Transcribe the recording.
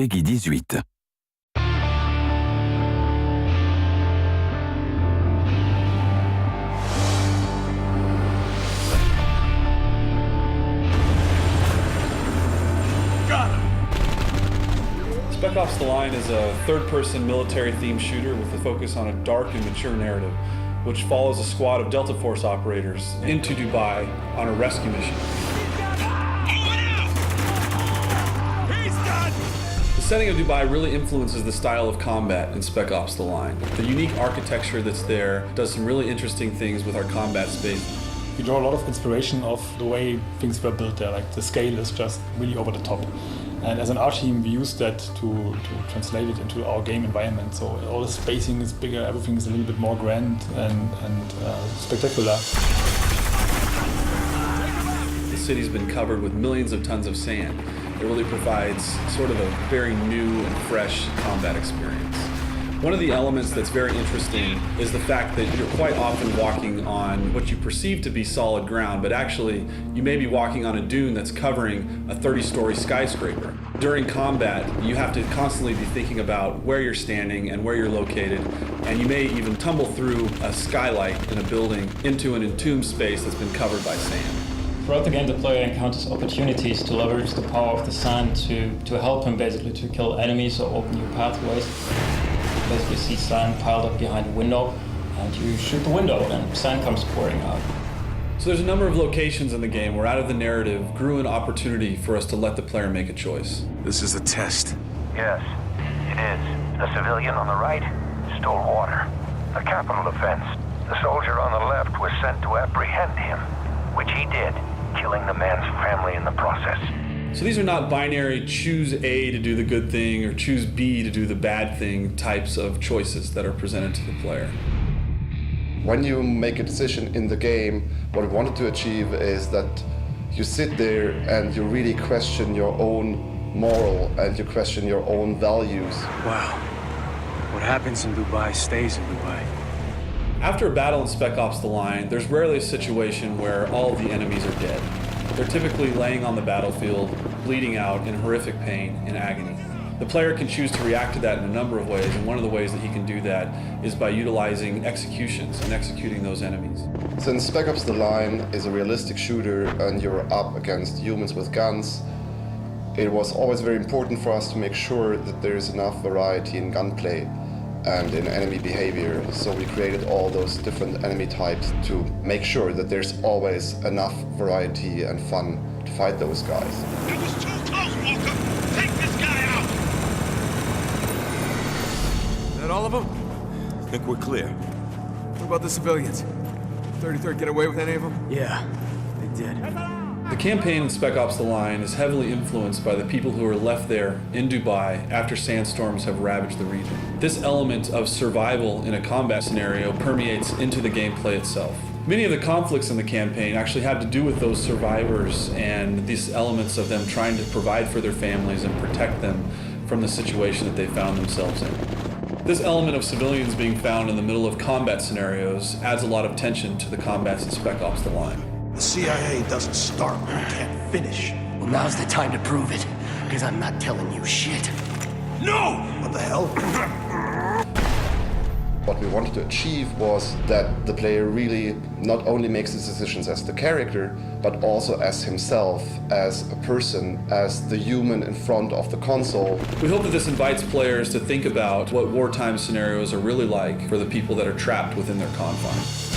Peggy 18. Spec Ops: The Line is a third-person military-themed shooter with a focus on a dark and mature narrative, which follows a squad of Delta Force operators into Dubai on a rescue mission. The setting of Dubai really influences the style of combat in Spec Ops: The Line. The unique architecture that's there does some really interesting things with our combat space. We draw a lot of inspiration of the way things were built there, like the scale is just really over the top. And as an art team, we use that to translate it into our game environment. So all the spacing is bigger, everything is a little bit more grand and spectacular. The city's been covered with millions of tons of sand. It really provides sort of a very new and fresh combat experience. One of the elements that's very interesting is the fact that you're quite often walking on what you perceive to be solid ground, but actually you may be walking on a dune that's covering a 30-story skyscraper. During combat, you have to constantly be thinking about where you're standing and where you're located, and you may even tumble through a skylight in a building into an entombed space that's been covered by sand. Throughout the game, the player encounters opportunities to leverage the power of the sand to help him basically to kill enemies or open new pathways. Basically see sand piled up behind a window, and you shoot the window and sand comes pouring out. So there's a number of locations in the game where out of the narrative grew an opportunity for us to let the player make a choice. This is a test. Yes, it is. The civilian on the right stole water. A capital offense. The soldier on the left was sent to apprehend him, which he did, killing the man's family in the process. So these are not binary choose A to do the good thing or choose B to do the bad thing types of choices that are presented to the player. When you make a decision in the game, what we wanted to achieve is that you sit there and you really question your own moral and you question your own values. Wow. What happens in Dubai stays in Dubai. After a battle in Spec Ops: The Line, there's rarely a situation where all of the enemies are dead. They're typically laying on the battlefield, bleeding out in horrific pain and agony. The player can choose to react to that in a number of ways, and one of the ways that he can do that is by utilizing executions and executing those enemies. Since Spec Ops: The Line is a realistic shooter and you're up against humans with guns, it was always very important for us to make sure that there is enough variety in gunplay and in enemy behavior. So we created all those different enemy types to make sure that there's always enough variety and fun to fight those guys. It was too close, Walker! Take this guy out! Is that all of them? I think we're clear. What about the civilians? 33rd get away with any of them? Yeah, they did. The campaign in Spec Ops: The Line is heavily influenced by the people who are left there in Dubai after sandstorms have ravaged the region. This element of survival in a combat scenario permeates into the gameplay itself. Many of the conflicts in the campaign actually had to do with those survivors and these elements of them trying to provide for their families and protect them from the situation that they found themselves in. This element of civilians being found in the middle of combat scenarios adds a lot of tension to the combats in Spec Ops: The Line. The CIA doesn't start when it can't finish. Well, now's the time to prove it, because I'm not telling you shit. No! What the hell? What we wanted to achieve was that the player really not only makes his decisions as the character, but also as himself, as a person, as the human in front of the console. We hope that this invites players to think about what wartime scenarios are really like for the people that are trapped within their confines.